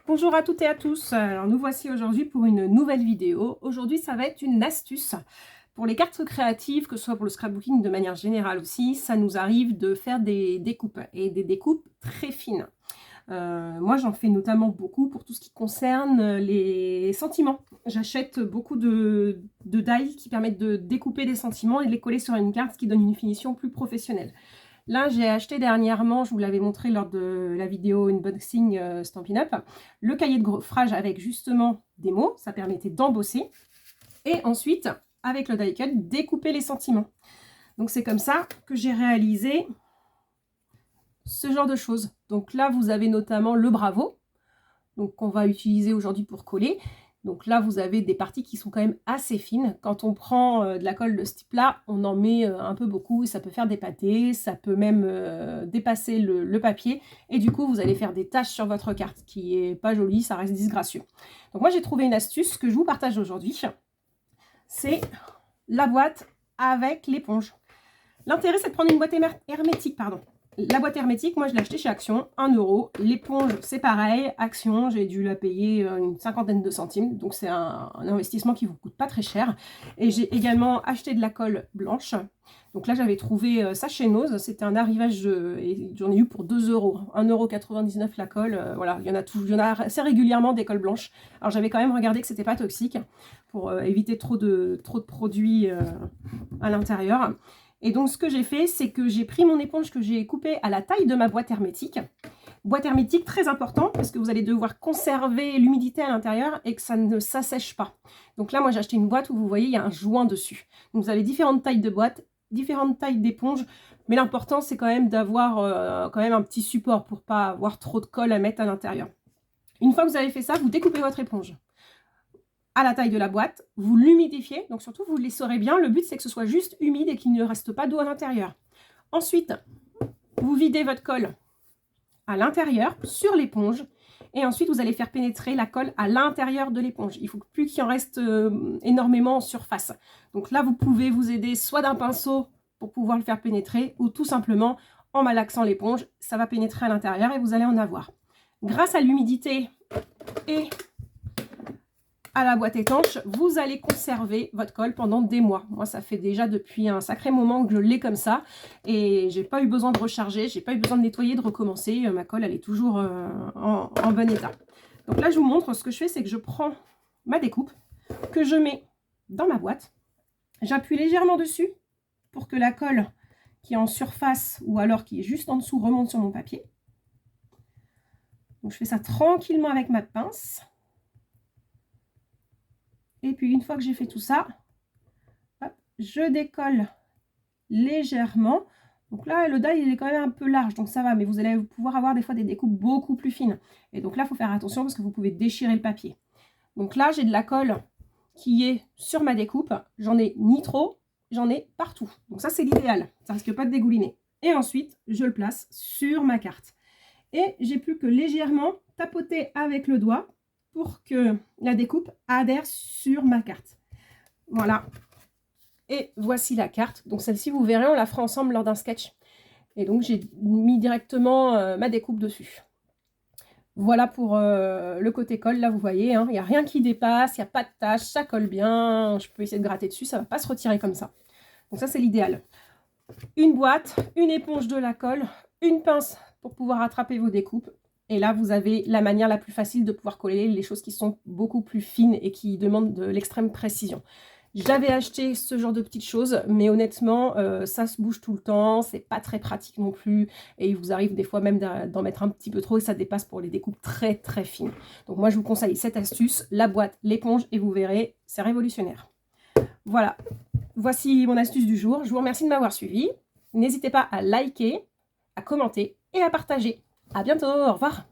Bonjour à toutes et à tous, alors nous voici aujourd'hui pour une nouvelle vidéo. Aujourd'hui ça va être une astuce pour les cartes créatives, que ce soit pour le scrapbooking de manière générale aussi. Ça nous arrive de faire des découpes et des découpes très fines. Moi j'en fais notamment beaucoup pour tout ce qui concerne les sentiments. J'achète beaucoup de die qui permettent de découper des sentiments et de les coller sur une carte, ce qui donne une finition plus professionnelle. Là, j'ai acheté dernièrement, je vous l'avais montré lors de la vidéo unboxing Stampin' Up, le cahier de gaufrage avec justement des mots. Ça permettait d'embosser. Et ensuite, avec le die cut, découper les sentiments. Donc c'est comme ça que j'ai réalisé ce genre de choses. Donc là, vous avez notamment le bravo, donc qu'on va utiliser aujourd'hui pour coller. Donc là, vous avez des parties qui sont quand même assez fines. Quand on prend de la colle de ce type-là, on en met un peu beaucoup et ça peut faire des pâtés, ça peut même dépasser le papier. Et du coup, vous allez faire des taches sur votre carte, qui est pas jolie, ça reste disgracieux. Donc moi, j'ai trouvé une astuce que je vous partage aujourd'hui. C'est la boîte avec l'éponge. L'intérêt, c'est de prendre une boîte hermétique, pardon. La boîte hermétique, moi je l'ai achetée chez Action, 1 €. L'éponge, c'est pareil. Action, j'ai dû la payer une cinquantaine de centimes. Donc c'est un investissement qui ne vous coûte pas très cher. Et j'ai également acheté de la colle blanche. Donc là, j'avais trouvé ça chez Nose. C'était un arrivage, et j'en ai eu pour 2 €. 1,99 € la colle. Voilà, il y en a assez régulièrement des colles blanches. Alors j'avais quand même regardé que c'était pas toxique pour éviter trop de produits à l'intérieur. Et donc, ce que j'ai fait, c'est que j'ai pris mon éponge que j'ai coupée à la taille de ma boîte hermétique. Boîte hermétique, très important, parce que vous allez devoir conserver l'humidité à l'intérieur et que ça ne s'assèche pas. Donc là, moi, j'ai acheté une boîte où vous voyez, il y a un joint dessus. Donc, vous avez différentes tailles de boîtes, différentes tailles d'éponge. Mais l'important, c'est quand même d'avoir quand même un petit support pour pas avoir trop de colle à mettre à l'intérieur. Une fois que vous avez fait ça, vous découpez votre éponge à la taille de la boîte, vous l'humidifiez, donc surtout vous l'essorez bien, le but c'est que ce soit juste humide et qu'il ne reste pas d'eau à l'intérieur. Ensuite, vous videz votre colle à l'intérieur, sur l'éponge, et ensuite vous allez faire pénétrer la colle à l'intérieur de l'éponge. Il ne faut plus qu'il en reste énormément en surface. Donc là, vous pouvez vous aider soit d'un pinceau pour pouvoir le faire pénétrer, ou tout simplement en malaxant l'éponge, ça va pénétrer à l'intérieur et vous allez en avoir. Grâce à l'humidité et à la boîte étanche, vous allez conserver votre colle pendant des mois. Moi, ça fait déjà depuis un sacré moment que je l'ai comme ça et j'ai pas eu besoin de recharger, j'ai pas eu besoin de nettoyer, de recommencer. Ma colle, elle est toujours en bon état. Donc là, je vous montre, ce que je fais, c'est que je prends ma découpe, que je mets dans ma boîte. J'appuie légèrement dessus pour que la colle qui est en surface ou alors qui est juste en dessous remonte sur mon papier. Donc je fais ça tranquillement avec ma pince. Et puis, une fois que j'ai fait tout ça, hop, je décolle légèrement. Donc là, le die, il est quand même un peu large, donc ça va. Mais vous allez pouvoir avoir des fois des découpes beaucoup plus fines. Et donc là, il faut faire attention parce que vous pouvez déchirer le papier. Donc là, j'ai de la colle qui est sur ma découpe. J'en ai ni trop, j'en ai partout. Donc ça, c'est l'idéal. Ça risque pas de dégouliner. Et ensuite, je le place sur ma carte. Et j'ai plus que légèrement tapoter avec le doigt pour que la découpe adhère sur ma carte. Voilà. Et voici la carte. Donc celle-ci, vous verrez, on la fera ensemble lors d'un sketch. Et donc j'ai mis directement ma découpe dessus. Voilà pour le côté colle. Là, vous voyez, il n'y a rien qui dépasse, il n'y a pas de tache, ça colle bien. Je peux essayer de gratter dessus, ça ne va pas se retirer comme ça. Donc ça, c'est l'idéal. Une boîte, une éponge de la colle, une pince pour pouvoir attraper vos découpes. Et là, vous avez la manière la plus facile de pouvoir coller les choses qui sont beaucoup plus fines et qui demandent de l'extrême précision. J'avais acheté ce genre de petites choses, mais honnêtement, ça se bouge tout le temps, c'est pas très pratique non plus, et il vous arrive des fois même d'en mettre un petit peu trop, et ça dépasse pour les découpes très très fines. Donc moi, je vous conseille cette astuce, la boîte, l'éponge, et vous verrez, c'est révolutionnaire. Voilà, voici mon astuce du jour. Je vous remercie de m'avoir suivi. N'hésitez pas à liker, à commenter et à partager. À bientôt, au revoir.